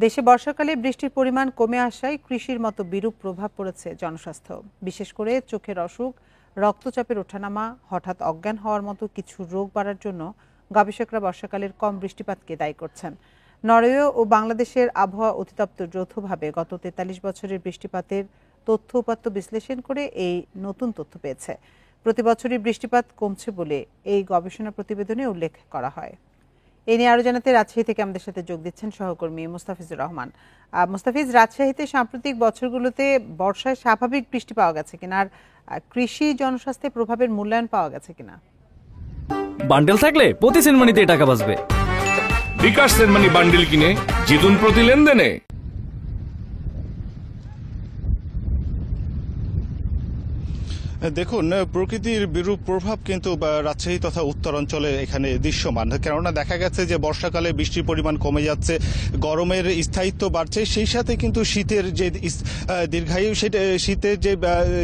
দেশে বর্ষাকালে বৃষ্টির পরিমাণ কমে আসায় কৃষির মতো বিরূপ প্রভাব পড়েছে জনস্বাস্থ্য, বিশেষ করে চোখের অসুখ, রক্তচাপের ওঠানামা, হঠাৎ অজ্ঞান হওয়ার মতো কিছু রোগ বাড়ার জন্য গবেষকরা বর্ষাকালের কম বৃষ্টিপাতকে দায়ী করছেন। নরওয়ে ও বাংলাদেশের আবহাওয়া অধিদপ্তর যৌথভাবে গত ৪৩ বছরের বৃষ্টিপাতের তথ্য উপাত্ত বিশ্লেষণ করে এই নতুন তথ্য পেয়েছে। প্রতি বছরই বৃষ্টিপাত কমছে বলে এই গবেষণা প্রতিবেদনে উল্লেখ করা হয়। এ নিয়ে আরো জানাতে রাজশাহী থেকে আমাদের সাথে যোগ দিচ্ছেন সহকর্মী মুস্তাফিজুর রহমান। মুস্তাফিজ, রাজশাহীতে সাম্প্রতিক বছরগুলোতে বর্ষায় স্বাভাবিক বৃষ্টি পাওয়া গেছে কিনা, আর কৃষি জনস্বাস্থ্যে প্রভাবের মূল্যায়ন পাওয়া গেছে কিনা? বান্ডেল থাকলে প্রতি সেনমানিতে টাকা বাঁচবে। বিকাশ সেনমানি বান্ডেল কিনে জিতুন প্রতি লেনদেনে। দেখুন, প্রকৃতির বিরূপ প্রভাব কিন্তু রাজশাহী তথা উত্তরাঞ্চলে এখানে দৃশ্যমান। কেননা দেখা গেছে যে বর্ষাকালে বৃষ্টির পরিমাণ কমে যাচ্ছে, গরমের স্থায়িত্ব বাড়ছে, সেই সাথে কিন্তু শীতের যে দীর্ঘায়ু, সেটা শীতের যে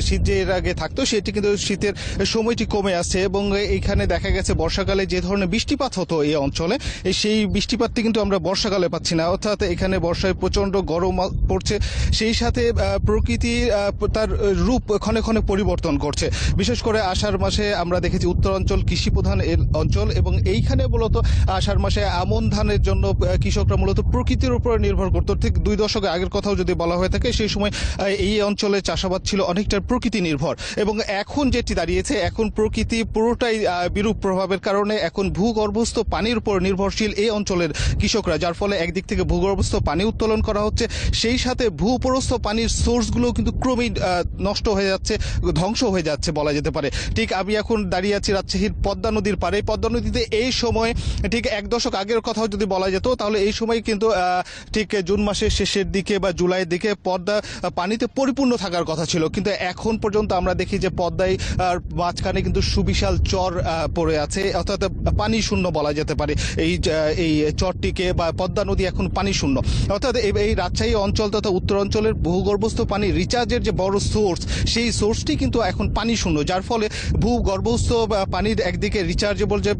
শীত যে এর আগে থাকতো সেটি কিন্তু শীতের সময়টি কমে আসছে। এবং এইখানে দেখা গেছে বর্ষাকালে যে ধরনের বৃষ্টিপাত হতো এই অঞ্চলে, সেই বৃষ্টিপাতটি কিন্তু আমরা বর্ষাকালে পাচ্ছি না। অর্থাৎ এখানে বর্ষায় প্রচণ্ড গরম পড়ছে, সেই সাথে প্রকৃতি তার রূপ ক্ষণে ক্ষণে পরিবর্তন করছে। বিশেষ করে আষাঢ় মাসে আমরা দেখেছি উত্তরাঞ্চল কৃষি প্রধান অঞ্চল, এবং এইখানে মূলত আষাঢ় মাসে আমন ধানের জন্য কৃষকরা মূলত প্রকৃতির উপর নির্ভর করতো। ঠিক 2 দশক আগের কথাও যদি বলা হয়ে থাকে, সেই সময় এই অঞ্চলে চাষাবাদ ছিল অনেকটা প্রকৃতি নির্ভর। এবং এখন যেটি দাঁড়িয়েছে, এখন প্রকৃতি পুরোটাই বিরূপ প্রভাবের কারণে এখন ভূগর্ভস্থ পানির উপর নির্ভরশীল এই অঞ্চলের কৃষকরা, যার ফলে একদিক থেকে ভূগর্ভস্থ পানি উত্তোলন করা হচ্ছে, সেই সাথে ভূপরস্থ পানির সোর্সগুলো কিন্তু ক্রমেই নষ্ট হয়ে যাচ্ছে, ধ্বংস হয়ে যাচ্ছে বলা যেতে পারে। ঠিক আমি এখন দাঁড়িয়ে আছি রাজশাহীর পদ্মা নদীর পাড়ে। পদ্মা নদীতে এই সময় ঠিক 1 দশক আগের কথাও যদি বলা যেত, তাহলে এই সময় কিন্তু ঠিক জুন মাসের শেষের দিকে বা জুলাইয়ের দিকে পদ্মা পানিতে পরিপূর্ণ থাকার কথা ছিল। কিন্তু এখন পর্যন্ত আমরা দেখি যে পদ্মায় মাঝখানে কিন্তু সুবিশাল চর পড়ে আছে, অর্থাৎ পানি শূন্য বলা যেতে পারে। এই চরটিকে বা পদ্মা নদী এখন পানি শূন্য। অর্থাৎ এই রাজশাহী অঞ্চল তথা উত্তরাঞ্চলের ভূগর্ভস্থ পানি রিচার্জের যে বড় সোর্স, সেই সোর্সটি কিন্তু এখন পানি শূন্য, যার ফলে ভূগর্ভস্থ পানির একদিকে রিচার্জেবল যে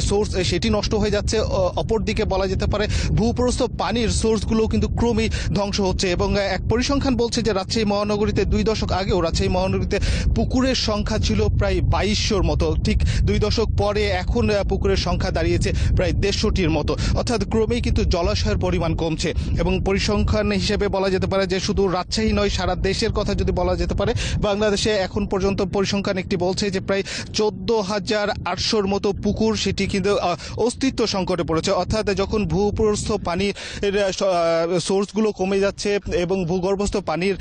সোর্স সেটি নষ্ট হয়ে যাচ্ছে, অপরদিকে বলা যেতে পারে ভূপরস্থ পানির সোর্সগুলো কিন্তু ক্রমেই ধ্বংস হচ্ছে। এবং এক পরিসংখ্যান বলছে যে রাজশাহী মহানগরীতে 2 দশক আগেও রাজশাহী মহানগরীতে পুকুরের সংখ্যা ছিল প্রায় 2200-র মতো। ঠিক 2 দশক পরে এখন পুকুরের সংখ্যা দাঁড়িয়েছে প্রায় 150-র মতো। অর্থাৎ ক্রমেই কিন্তু জলাশয়ের পরিমাণ কমছে। এবং পরিসংখ্যান হিসেবে বলা যেতে পারে যে শুধু রাজশাহী নয়, সারা দেশের কথা যদি বলা যেতে পারে, বাংলাদেশে এখন পর্যন্ত পরিসংখ্যান একটি বলছে যে প্রায় 14,800-র মতো পুকুর সেটি কিন্তু অস্তিত্ব সংকটে পড়েছে। অর্থাৎ যখন ভূপৃষ্ঠ পানির সোর্সগুলো কমে যাচ্ছে এবং ভূগর্ভস্থ পানির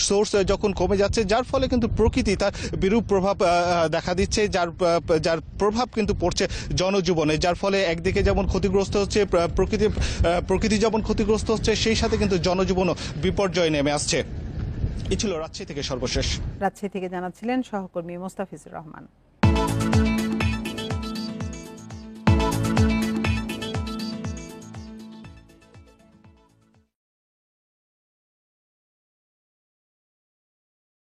সোর্স যখন কমে যাচ্ছে, যার ফলে কিন্তু প্রকৃতি তার বিরূপ প্রভাব দেখা দিচ্ছে, যার প্রভাব কিন্তু পড়ছে জনজীবনে, যার ফলে একদিকে যেমন ক্ষতিগ্রস্ত হচ্ছে প্রকৃতি যেমন ক্ষতিগ্রস্ত হচ্ছে, সেই সাথে কিন্তু জনজীবনও বিপর্যয় নেমে আসছে। এই ছিল রাজশাহী থেকে সর্বশেষ। রাজশাহী থেকে জানাচ্ছিলেন সহকর্মী মুস্তাফিজুর রহমান।